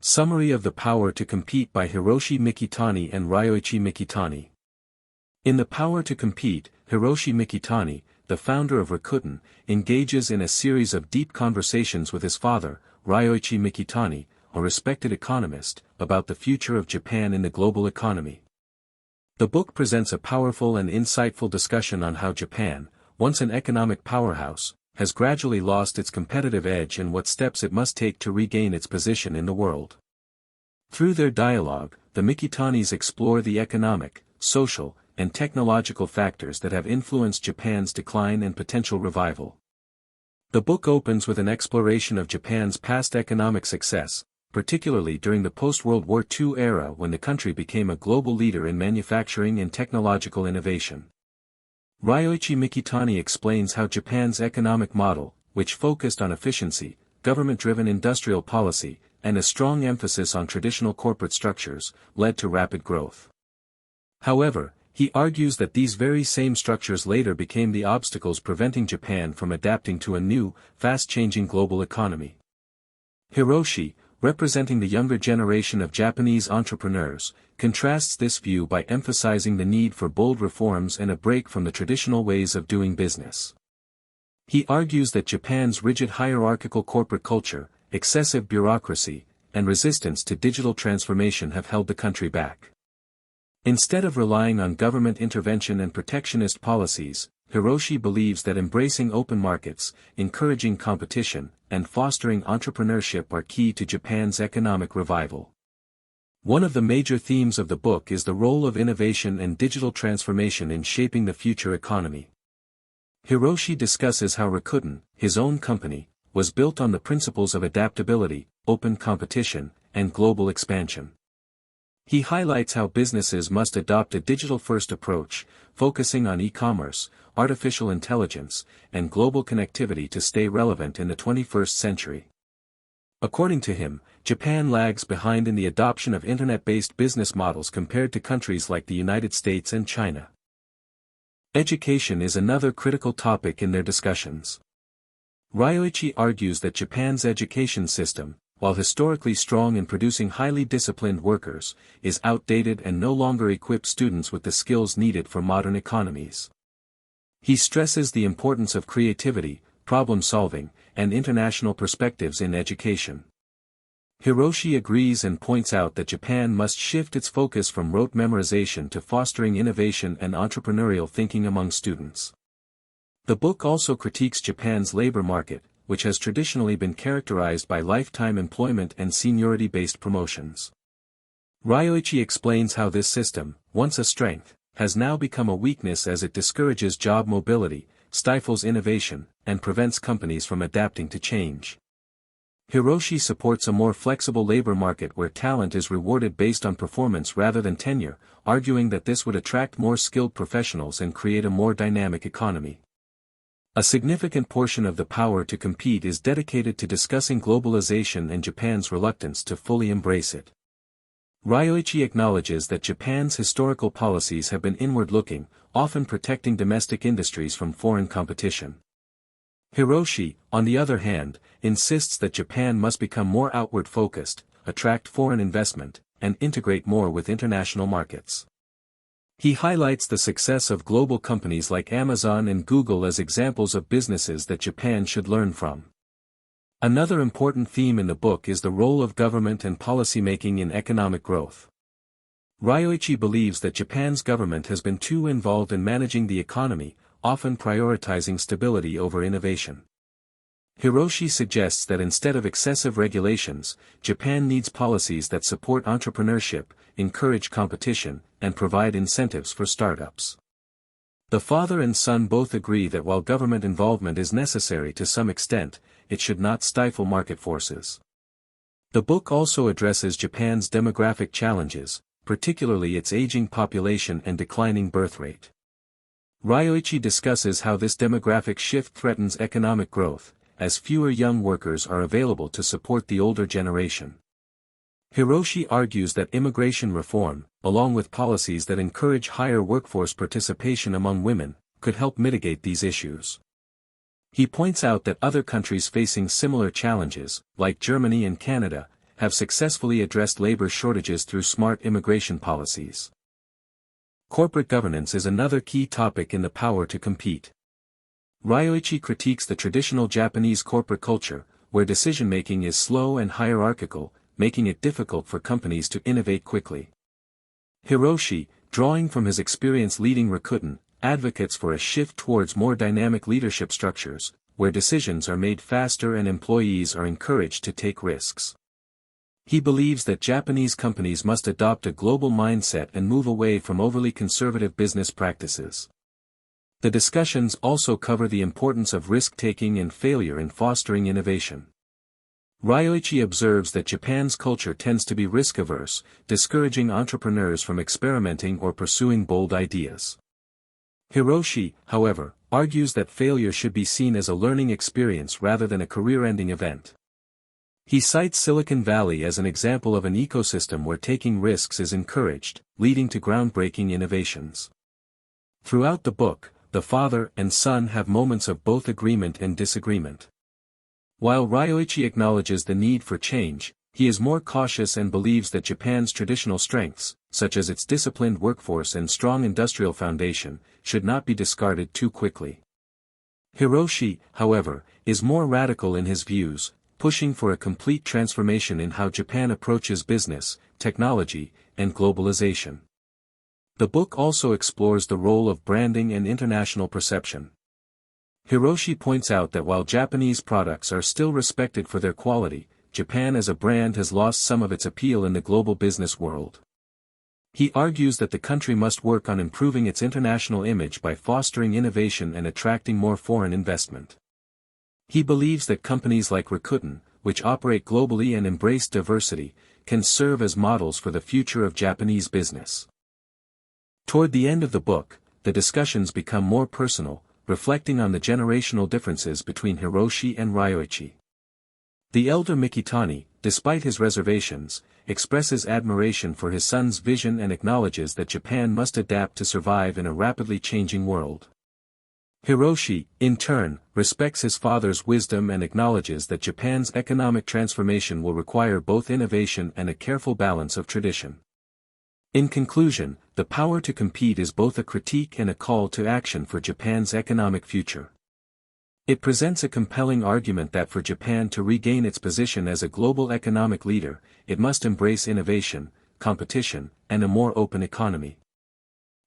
Summary of The Power to Compete by Hiroshi Mikitani and Ryoichi Mikitani. In The Power to Compete, Hiroshi Mikitani, the founder of Rakuten, engages in a series of deep conversations with his father, Ryoichi Mikitani, a respected economist, about the future of Japan in the global economy. The book presents a powerful and insightful discussion on how Japan, once an economic powerhouse, has gradually lost its competitive edge and what steps it must take to regain its position in the world. Through their dialogue, the Mikitanis explore the economic, social, and technological factors that have influenced Japan's decline and potential revival. The book opens with an exploration of Japan's past economic success, particularly during the post-World War II era when the country became a global leader in manufacturing and technological innovation. Ryoichi Mikitani explains how Japan's economic model, which focused on efficiency, government-driven industrial policy, and a strong emphasis on traditional corporate structures, led to rapid growth. However, he argues that these very same structures later became the obstacles preventing Japan from adapting to a new, fast-changing global economy. Hiroshi, representing the younger generation of Japanese entrepreneurs, contrasts this view by emphasizing the need for bold reforms and a break from the traditional ways of doing business. He argues that Japan's rigid hierarchical corporate culture, excessive bureaucracy, and resistance to digital transformation have held the country back. Instead of relying on government intervention and protectionist policies, Hiroshi believes that embracing open markets, encouraging competition, and fostering entrepreneurship are key to Japan's economic revival. One of the major themes of the book is the role of innovation and digital transformation in shaping the future economy. Hiroshi discusses how Rakuten, his own company, was built on the principles of adaptability, open competition, and global expansion. He highlights how businesses must adopt a digital-first approach, focusing on e-commerce, artificial intelligence, and global connectivity to stay relevant in the 21st century. According to him, Japan lags behind in the adoption of internet-based business models compared to countries like the United States and China. Education is another critical topic in their discussions. Ryoichi argues that Japan's education system, while historically strong in producing highly disciplined workers, is outdated and no longer equips students with the skills needed for modern economies. He stresses the importance of creativity, problem-solving, and international perspectives in education. Hiroshi agrees and points out that Japan must shift its focus from rote memorization to fostering innovation and entrepreneurial thinking among students. The book also critiques Japan's labor market, which has traditionally been characterized by lifetime employment and seniority-based promotions. Ryoichi explains how this system, once a strength, has now become a weakness as it discourages job mobility, stifles innovation, and prevents companies from adapting to change. Hiroshi supports a more flexible labor market where talent is rewarded based on performance rather than tenure, arguing that this would attract more skilled professionals and create a more dynamic economy. A significant portion of The Power to Compete is dedicated to discussing globalization and Japan's reluctance to fully embrace it. Ryoichi acknowledges that Japan's historical policies have been inward-looking, often protecting domestic industries from foreign competition. Hiroshi, on the other hand, insists that Japan must become more outward-focused, attract foreign investment, and integrate more with international markets. He highlights the success of global companies like Amazon and Google as examples of businesses that Japan should learn from. Another important theme in the book is the role of government and policymaking in economic growth. Ryoichi believes that Japan's government has been too involved in managing the economy, often prioritizing stability over innovation. Hiroshi suggests that instead of excessive regulations, Japan needs policies that support entrepreneurship, encourage competition, and provide incentives for startups. The father and son both agree that while government involvement is necessary to some extent, it should not stifle market forces. The book also addresses Japan's demographic challenges, particularly its aging population and declining birth rate. Ryoichi discusses how this demographic shift threatens economic growth, as fewer young workers are available to support the older generation. Hiroshi argues that immigration reform, along with policies that encourage higher workforce participation among women, could help mitigate these issues. He points out that other countries facing similar challenges, like Germany and Canada, have successfully addressed labor shortages through smart immigration policies. Corporate governance is another key topic in The Power to Compete. Ryoichi critiques the traditional Japanese corporate culture, where decision-making is slow and hierarchical, making it difficult for companies to innovate quickly. Hiroshi, drawing from his experience leading Rakuten, advocates for a shift towards more dynamic leadership structures, where decisions are made faster and employees are encouraged to take risks. He believes that Japanese companies must adopt a global mindset and move away from overly conservative business practices. The discussions also cover the importance of risk-taking and failure in fostering innovation. Ryoichi observes that Japan's culture tends to be risk-averse, discouraging entrepreneurs from experimenting or pursuing bold ideas. Hiroshi, however, argues that failure should be seen as a learning experience rather than a career-ending event. He cites Silicon Valley as an example of an ecosystem where taking risks is encouraged, leading to groundbreaking innovations. Throughout the book, the father and son have moments of both agreement and disagreement. While Ryoichi acknowledges the need for change, he is more cautious and believes that Japan's traditional strengths, such as its disciplined workforce and strong industrial foundation, should not be discarded too quickly. Hiroshi, however, is more radical in his views, pushing for a complete transformation in how Japan approaches business, technology, and globalization. The book also explores the role of branding and international perception. Hiroshi points out that while Japanese products are still respected for their quality, Japan as a brand has lost some of its appeal in the global business world. He argues that the country must work on improving its international image by fostering innovation and attracting more foreign investment. He believes that companies like Rakuten, which operate globally and embrace diversity, can serve as models for the future of Japanese business. Toward the end of the book, the discussions become more personal, reflecting on the generational differences between Hiroshi and Ryoichi. The elder Mikitani, despite his reservations, expresses admiration for his son's vision and acknowledges that Japan must adapt to survive in a rapidly changing world. Hiroshi, in turn, respects his father's wisdom and acknowledges that Japan's economic transformation will require both innovation and a careful balance of tradition. In conclusion, The Power to Compete is both a critique and a call to action for Japan's economic future. It presents a compelling argument that for Japan to regain its position as a global economic leader, it must embrace innovation, competition, and a more open economy.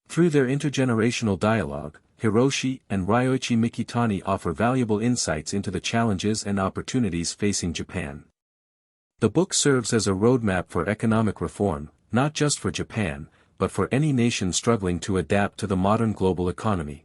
Through their intergenerational dialogue, Hiroshi and Ryoichi Mikitani offer valuable insights into the challenges and opportunities facing Japan. The book serves as a roadmap for economic reform, not just for Japan, but for any nation struggling to adapt to the modern global economy.